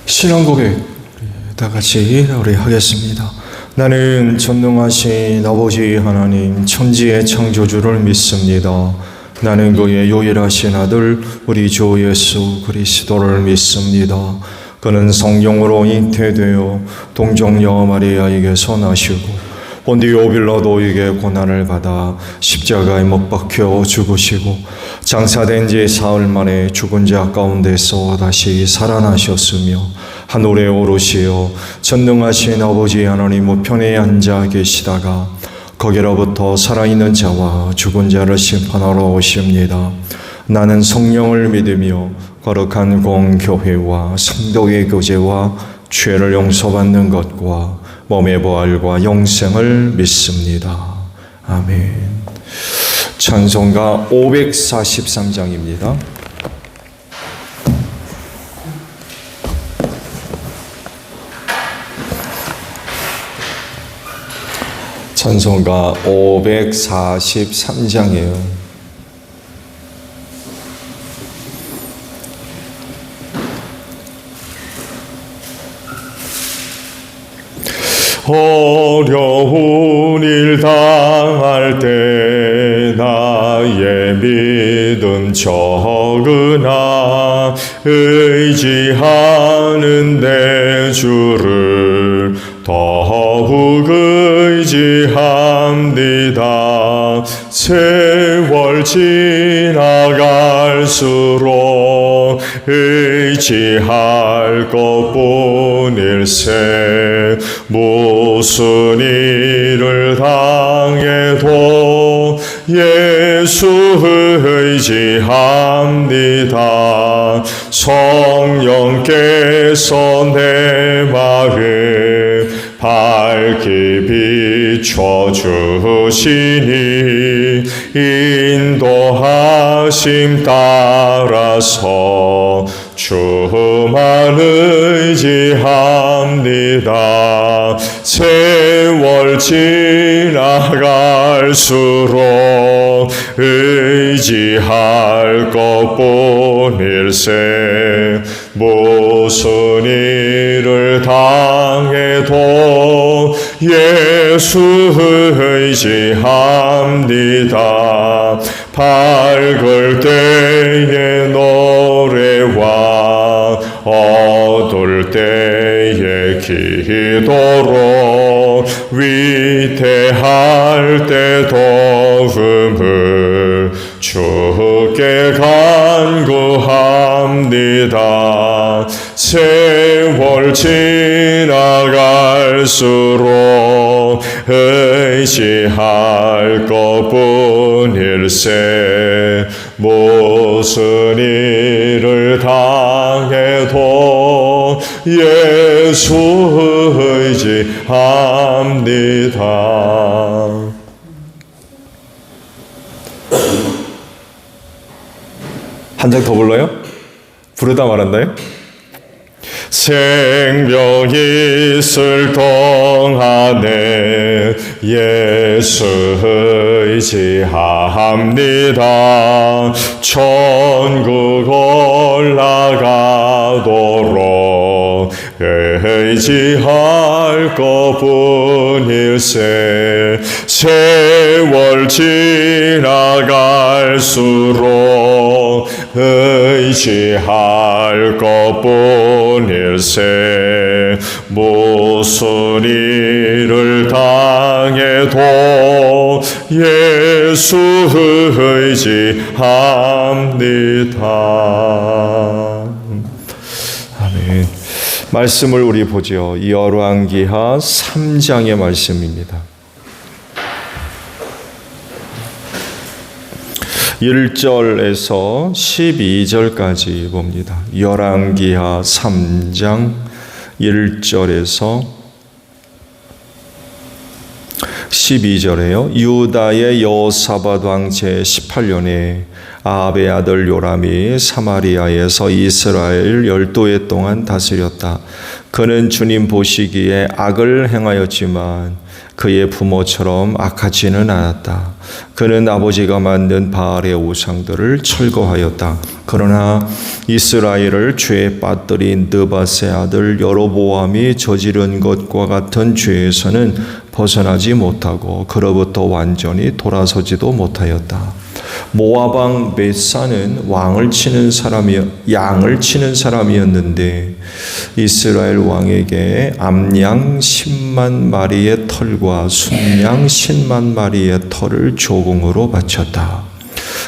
신앙 고백 다 같이 우리 하겠습니다. 나는 전능하신 아버지 하나님 천지의 창조주를 믿습니다. 나는 그의 유일하신 아들 우리 주 예수 그리스도를 믿습니다. 그는 성령으로 잉태되어 동정녀 마리아에게서 나시고 본디오 빌라도에게 고난을 받아 십자가에 못 박혀 죽으시고 장사된 지 사흘 만에 죽은 자 가운데서 다시 살아나셨으며 하늘에 오르시어 전능하신 아버지 하나님 우편에 앉아 계시다가 거기로부터 살아있는 자와 죽은 자를 심판하러 오십니다. 나는 성령을 믿으며 거룩한 공교회와 성도의 교제와 죄를 용서받는 것과 몸의 부활과 영생을 믿습니다. 아멘. 찬송가 543장입니다. 찬송가 543장이에요. 어려운 일 당할 때 나의 믿음 적으나 의지하는 내 주를 더욱 의지합니다. 세월 지나갈수록 의지할 것뿐일세. 무슨 일을 당해도 예수 의지합니다. 성령께서 내 마음 밝히 비춰주시니 인도하심 따라서 주만 의지합니다. 세월 지나갈수록 의지할 것뿐일세. 무슨 일을 당해도 예수 의지합니다. 밝을 때의 노래와 어두울 때의 기도로 위태할 때 도움을 주께 간구합니다. 세월 지나갈수록 의지할 것뿐일세. 무슨 일을 당해도 예수 의지합니다. 한 장 더 불러요? 부르다 말한다요? 생명 있을 동안에 예수 의지합니다. 천국 올라가도록 의지할 것뿐일세. 세월 지나갈수록 의지할 것뿐일세. 무슨 일을 당해도 예수 의지합니다. 아멘. 말씀을 우리 보죠. 열왕기하 3장의 말씀입니다. 1절에서 12절까지 봅니다. 열왕기하 3장 1절에서 12절에요. 유다의 여호사밧 왕 제18년에 아합의 아들 요람이 사마리아에서 이스라엘 12해 동안 다스렸다. 그는 주님 보시기에 악을 행하였지만 그의 부모처럼 악하지는 않았다. 그는 아버지가 만든 바알의 우상들을 철거하였다. 그러나 이스라엘을 죄에 빠뜨린 느밧의 아들 여로보암이 저지른 것과 같은 죄에서는 벗어나지 못하고 그로부터 완전히 돌아서지도 못하였다. 모압 왕 벳사는 양을 치는 사람이었는데 이스라엘 왕에게 암양 10만 마리의 털과 순양 10만 마리의 털을 조공으로 바쳤다.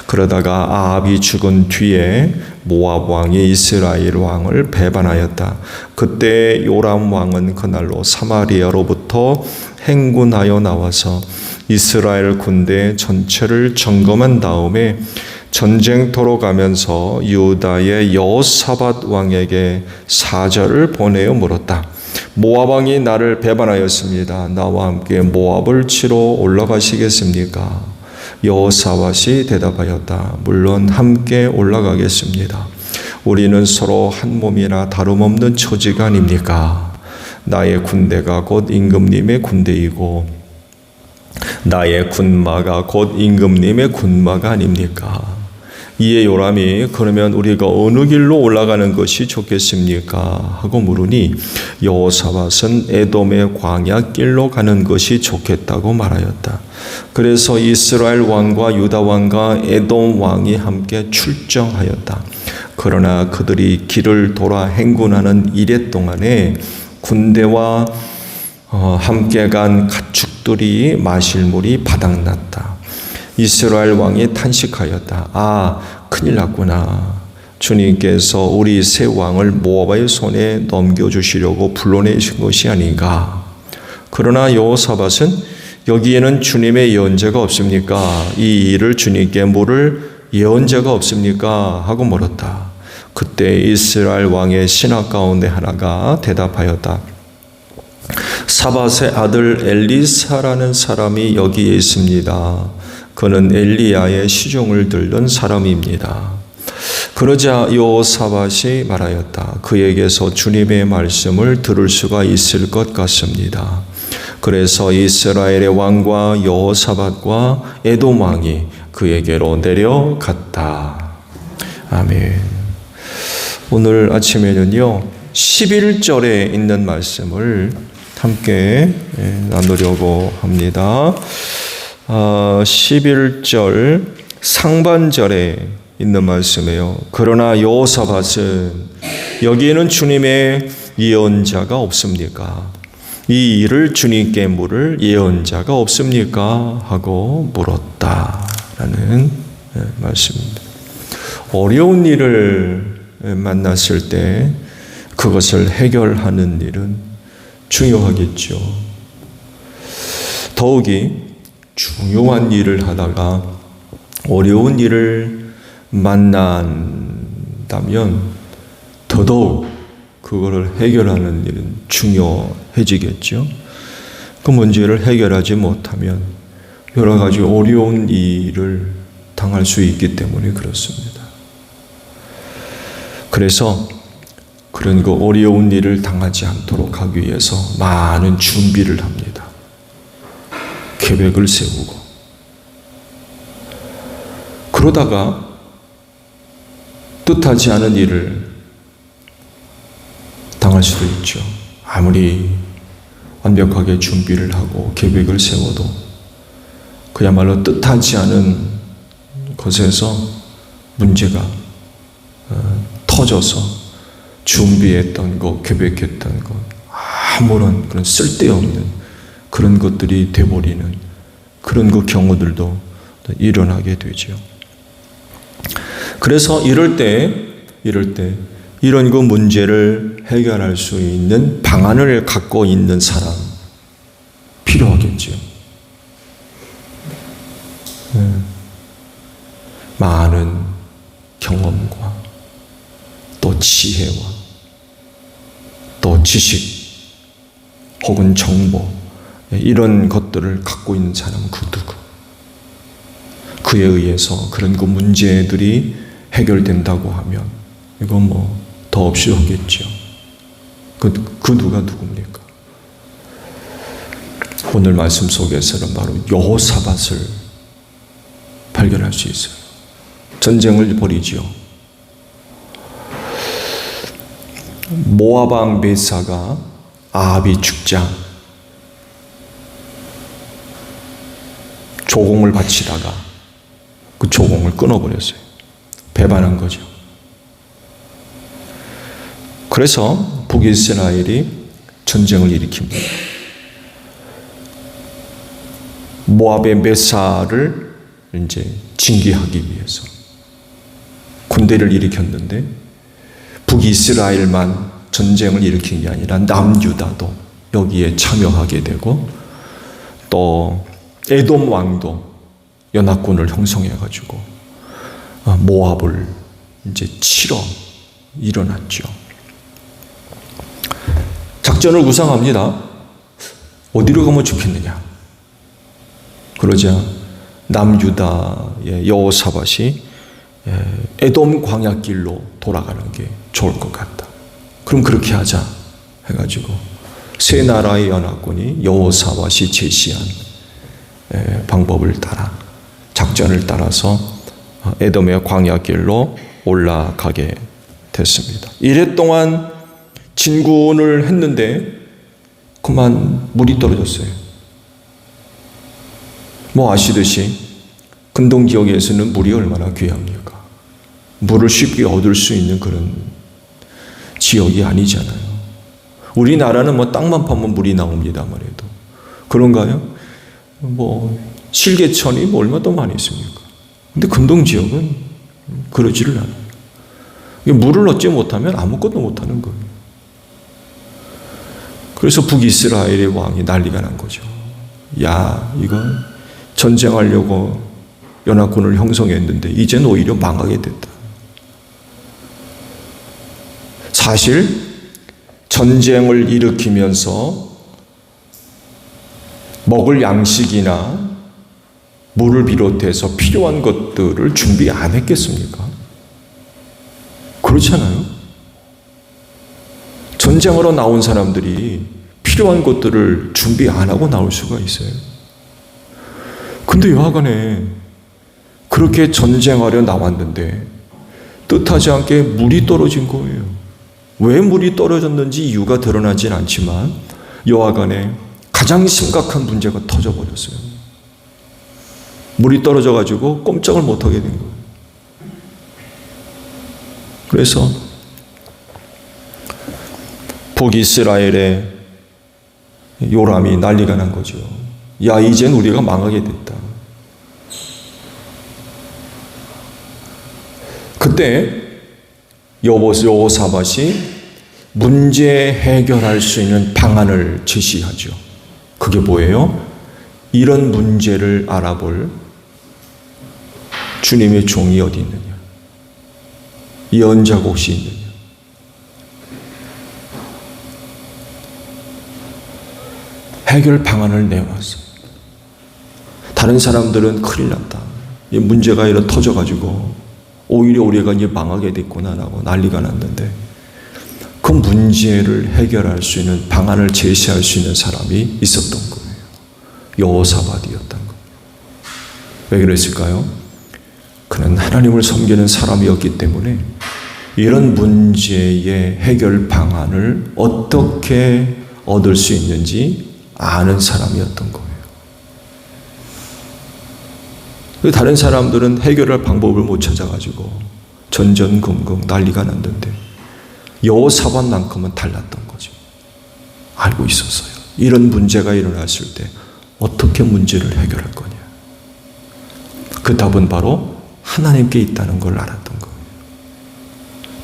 그러다가 아합이 죽은 뒤에 모압 왕이 이스라엘 왕을 배반하였다. 그때 요람 왕은 그날로 사마리아로부터 행군하여 나와서 이스라엘 군대 전체를 점검한 다음에 전쟁터로 가면서 유다의 여호사밧 왕에게 사절을 보내어 물었다. 모압 왕이 나를 배반하였습니다. 나와 함께 모압을 치러 올라가시겠습니까? 여호사밧이 대답하였다. 물론 함께 올라가겠습니다. 우리는 서로 한 몸이나 다름없는 처지가 아닙니까? 나의 군대가 곧 임금님의 군대이고 나의 군마가 곧 임금님의 군마가 아닙니까? 이에 요람이 그러면 우리가 어느 길로 올라가는 것이 좋겠습니까? 하고 물으니 여호사밧은 에돔의 광야 길로 가는 것이 좋겠다고 말하였다. 그래서 이스라엘 왕과 유다 왕과 에돔 왕이 함께 출정하였다. 그러나 그들이 길을 돌아 행군하는 이래 동안에 군대와 함께 간 가축들이 마실 물이 바닥났다. 이스라엘 왕이 탄식하였다. 큰일 났구나. 주님께서 우리 새 왕을 모압의 손에 넘겨주시려고 불러내신 것이 아닌가. 그러나 여호사밧은 여기에는 주님의 예언자가 없습니까? 이 일을 주님께 물을 예언자가 없습니까? 하고 물었다. 그때 이스라엘 왕의 신하 가운데 하나가 대답하였다. 사밧의 아들 엘리사라는 사람이 여기에 있습니다. 그는 엘리야의 시종을 들던 사람입니다. 그러자 여호사밧이 말하였다. 그에게서 주님의 말씀을 들을 수가 있을 것 같습니다. 그래서 이스라엘의 왕과 여호사밧과 에돔 왕이 그에게로 내려갔다. 아멘. 오늘 아침에는요 11절에 있는 말씀을 함께 나누려고 합니다. 11절 상반절에 있는 말씀이에요. 그러나 여호사밧은 여기에는 주님의 예언자가 없습니까? 이 일을 주님께 물을 예언자가 없습니까? 하고 물었다라는 말씀입니다. 어려운 일을 만났을 때 그것을 해결하는 일은 중요하겠죠. 더욱이 중요한 일을 하다가 어려운 일을 만난다면 더더욱 그거를 해결하는 일은 중요해지겠죠. 그 문제를 해결하지 못하면 여러 가지 어려운 일을 당할 수 있기 때문에 그렇습니다. 그래서 그런 그 어려운 일을 당하지 않도록 하기 위해서 많은 준비를 합니다. 계획을 세우고. 그러다가 뜻하지 않은 일을 당할 수도 있죠. 아무리 완벽하게 준비를 하고 계획을 세워도 그야말로 뜻하지 않은 것에서 문제가 터져서 준비했던 것, 계획했던 것, 아무런 그런 쓸데없는 그런 것들이 돼버리는 그런 그 경우들도 일어나게 되죠. 그래서 이럴 때 이런 그 문제를 해결할 수 있는 방안을 갖고 있는 사람 필요하겠죠. 많은 경험과 또 지혜와 또 지식 혹은 정보 이런 것들을 갖고 있는 사람은 그 누구? 그에 의해서 그런 그 문제들이 해결된다고 하면 이건 뭐 더없이 하겠죠. 그 누가 누굽니까? 오늘 말씀 속에서는 바로 여호사밧을 발견할 수 있어요. 전쟁을 벌이지요. 모압 왕 메사가 아합이 죽자 조공을 바치다가 그 조공을 끊어버렸어요. 배반한 거죠. 그래서 북이스라엘이 전쟁을 일으킵니다. 모압의 메사를 이제 징계하기 위해서 군대를 일으켰는데 북이스라엘만 전쟁을 일으킨 게 아니라 남유다도 여기에 참여하게 되고 또 에돔 왕도 연합군을 형성해 가지고 모압을 이제 치러 일어났죠. 작전을 구상합니다. 어디로 가면 좋겠느냐? 그러자 남유다의 여호사밧이 에돔 광야길로 돌아가는 게 좋을 것 같다. 그럼 그렇게 하자 해가지고 세 나라의 연합군이 여호사밧이 제시한 방법을 따라 작전을 따라서 에돔의 광야길로 올라가게 됐습니다. 이래 동안 진군을 했는데 그만 물이 떨어졌어요. 뭐 아시듯이 근동 지역에서는 물이 얼마나 귀합니까? 물을 쉽게 얻을 수 있는 그런 지역이 아니잖아요. 우리나라는 뭐 땅만 파면 물이 나옵니다 말해도. 그런가요? 뭐 실개천이 뭐 얼마 더 많이 있습니까? 근데 근동 지역은 그러지를 않아요. 물을 얻지 못하면 아무것도 못하는 거예요. 그래서 북이스라엘의 왕이 난리가 난 거죠. 야, 이거 전쟁하려고 연합군을 형성했는데 이제는 오히려 망하게 됐다. 사실 전쟁을 일으키면서 먹을 양식이나 물을 비롯해서 필요한 것들을 준비 안 했겠습니까? 그렇잖아요. 전쟁으로 나온 사람들이 필요한 것들을 준비 안 하고 나올 수가 있어요. 근데 여하간에 그렇게 전쟁하려 나왔는데 뜻하지 않게 물이 떨어진 거예요. 왜 물이 떨어졌는지 이유가 드러나진 않지만 여하간에 가장 심각한 문제가 터져버렸어요. 물이 떨어져가지고 꼼짝을 못하게 된 거예요. 그래서 북이스라엘의 요람이 난리가 난 거죠. 야, 이젠 우리가 망하게 됐다. 그때 여호사밧이 문제 해결할 수 있는 방안을 제시하죠. 그게 뭐예요? 이런 문제를 알아볼 주님의 종이 어디 있느냐? 예언자가 혹시 있느냐? 해결 방안을 내놨어요. 다른 사람들은 큰일 났다. 이 문제가 이렇게 터져가지고 오히려 우리가 이제 망하게 됐구나라고 난리가 났는데 그 문제를 해결할 수 있는 방안을 제시할 수 있는 사람이 있었던 거예요. 여호사밧이었던 거예요. 왜 그랬을까요? 그는 하나님을 섬기는 사람이었기 때문에 이런 문제의 해결 방안을 어떻게 얻을 수 있는지 아는 사람이었던 거예요. 다른 사람들은 해결할 방법을 못 찾아가지고 전전긍긍 난리가 났는데 여호사밧만큼은 달랐던 거죠. 알고 있었어요. 이런 문제가 일어났을 때 어떻게 문제를 해결할 거냐. 그 답은 바로 하나님께 있다는 걸 알았던 거예요.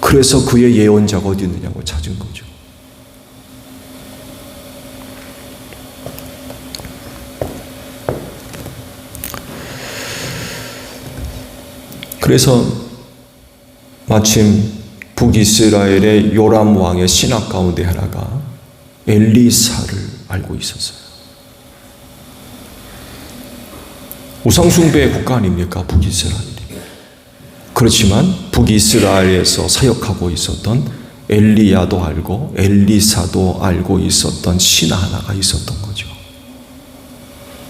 그래서 그의 예언자가 어디 있느냐고 찾은 거죠. 그래서 마침 북이스라엘의 요람 왕의 신하 가운데 하나가 엘리사를 알고 있었어요. 우상숭배의 국가 아닙니까? 북이스라엘이. 그렇지만 북이스라엘에서 사역하고 있었던 엘리야도 알고 엘리사도 알고 있었던 신하 하나가 있었던 거죠.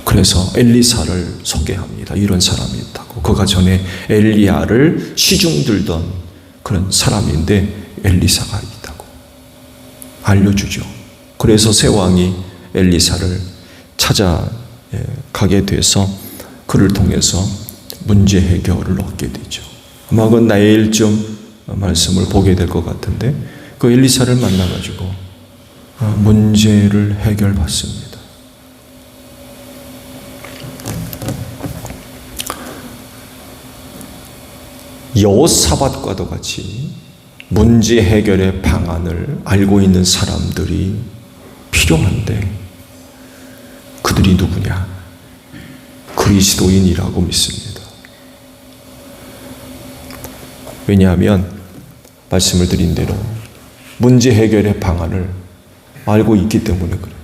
그래서 엘리사를 소개합니다. 이런 사람이 있다고. 그가 전에 엘리야를 시중들던 그런 사람인데 엘리사가 있다고 알려주죠. 그래서 새 왕이 엘리사를 찾아가게 돼서 그를 통해서 문제 해결을 얻게 되죠. 아마 그 내일쯤 말씀을 보게 될 것 같은데 그 엘리사를 만나가지고 문제를 해결받습니다. 여호사밧과도 같이 문제 해결의 방안을 알고 있는 사람들이 필요한데 그들이 누구냐? 그리스도인이라고 믿습니다. 왜냐하면 말씀을 드린 대로 문제 해결의 방안을 알고 있기 때문에 그래요.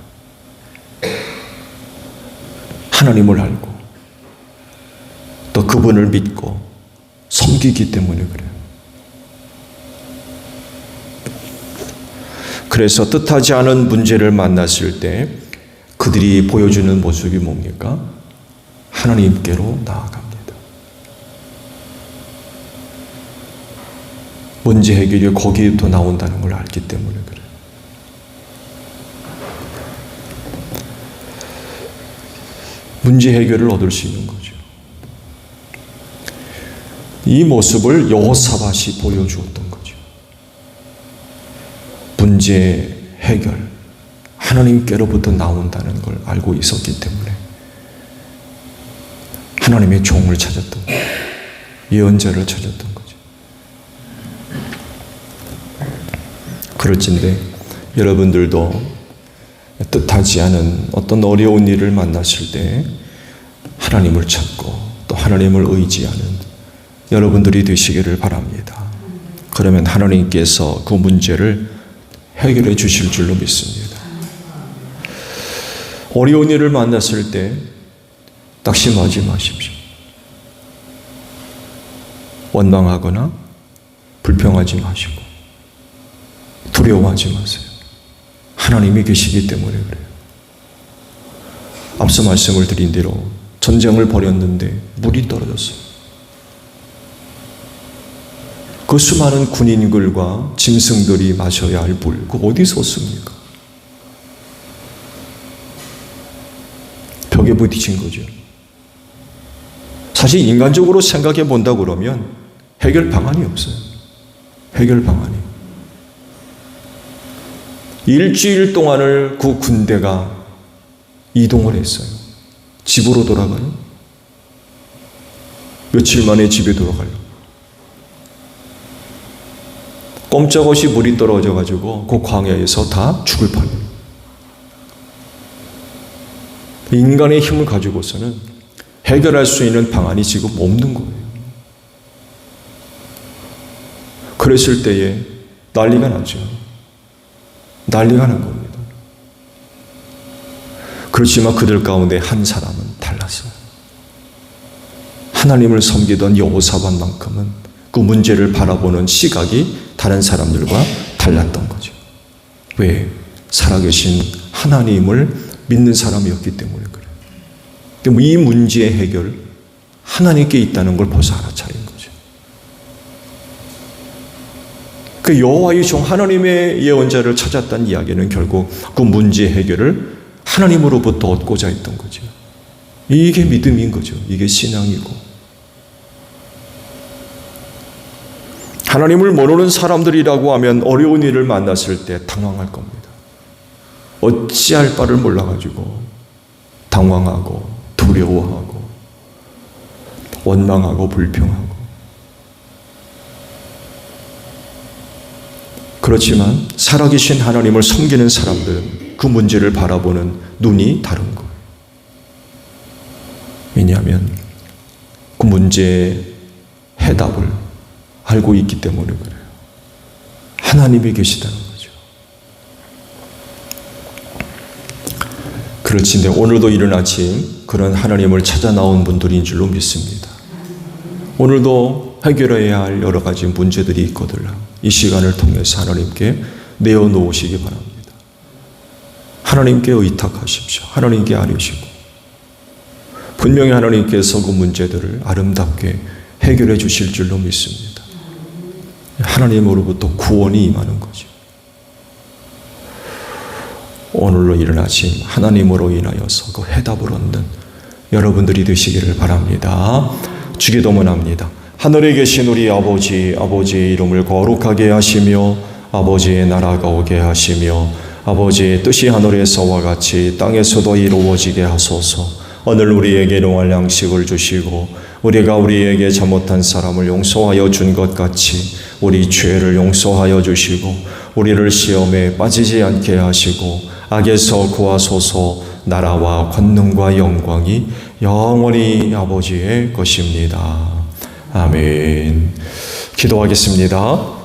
하나님을 알고 또 그분을 믿고 섬기기 때문에 그래요. 그래서 뜻하지 않은 문제를 만났을 때 그들이 보여주는 모습이 뭡니까? 하나님께로 나아갑니다. 문제 해결이 거기부터 나온다는 걸 알기 때문에 그래요. 문제 해결을 얻을 수 있는 거죠. 이 모습을 여호사밧이 보여주었던 거죠. 문제 해결, 하나님께로부터 나온다는 걸 알고 있었기 때문에 하나님의 종을 찾았던 거예요. 예언자를 찾았던 거죠. 그럴진데 여러분들도 뜻하지 않은 어떤 어려운 일을 만났을 때 하나님을 찾고 또 하나님을 의지하는 여러분들이 되시기를 바랍니다. 그러면 하나님께서 그 문제를 해결해 주실 줄로 믿습니다. 어려운 일을 만났을 때 낙심하지 마십시오. 원망하거나 불평하지 마시고 두려워하지 마세요. 하나님이 계시기 때문에 그래요. 앞서 말씀을 드린 대로 전쟁을 벌였는데 물이 떨어졌어요. 그 수많은 군인들과 짐승들이 마셔야 할 물, 그거 어디서 얻습니까? 벽에 부딪힌 거죠. 사실 인간적으로 생각해 본다 그러면 해결 방안이 없어요. 해결 방안이. 일주일 동안을 그 군대가 이동을 했어요. 집으로 돌아가요. 며칠 만에 집에 돌아가요. 꼼짝없이 물이 떨어져가지고 그 광야에서 다 죽을 판이에요. 인간의 힘을 가지고서는 해결할 수 있는 방안이 지금 없는 거예요. 그랬을 때에 난리가 나죠. 난리가 난 겁니다. 그렇지만 그들 가운데 한 사람은 달랐어요. 하나님을 섬기던 여호사밧만큼은 그 문제를 바라보는 시각이 다른 사람들과 달랐던 거죠. 왜? 살아계신 하나님을 믿는 사람이었기 때문에 그래요. 이 문제의 해결, 하나님께 있다는 걸 벌써 알아차린 거죠. 그 여호와의 종 하나님의 예언자를 찾았다는 이야기는 결국 그 문제 해결을 하나님으로부터 얻고자 했던 거죠. 이게 믿음인 거죠. 이게 신앙이고. 하나님을 모르는 사람들이라고 하면 어려운 일을 만났을 때 당황할 겁니다. 어찌할 바를 몰라가지고 당황하고 두려워하고 원망하고 불평하고. 그렇지만 살아계신 하나님을 섬기는 사람들은 그 문제를 바라보는 눈이 다른 거예요. 왜냐하면 그 문제의 해답을 알고 있기 때문에 그래요. 하나님이 계시다는 거죠. 그렇지만 오늘도 이른 아침 그런 하나님을 찾아 나온 분들인 줄로 믿습니다. 오늘도 해결해야 할 여러 가지 문제들이 있거든요. 이 시간을 통해서 하나님께 내어놓으시기 바랍니다. 하나님께 의탁하십시오. 하나님께 아뢰시고 분명히 하나님께서 그 문제들을 아름답게 해결해 주실 줄로 믿습니다. 하나님으로부터 구원이 임하는 거죠. 오늘로 이른 아침 하나님으로 인하여서 그 해답을 얻는 여러분들이 되시기를 바랍니다. 주기도문 합니다. 하늘에 계신 우리 아버지, 아버지의 이름을 거룩하게 하시며 아버지의 나라가 오게 하시며 아버지의 뜻이 하늘에서와 같이 땅에서도 이루어지게 하소서. 오늘 우리에게 일용할 양식을 주시고 우리가 우리에게 잘못한 사람을 용서하여 준 것 같이 우리 죄를 용서하여 주시고 우리를 시험에 빠지지 않게 하시고 악에서 구하소서. 나라와 권능과 영광이 영원히 아버지의 것입니다. 아멘. 기도하겠습니다.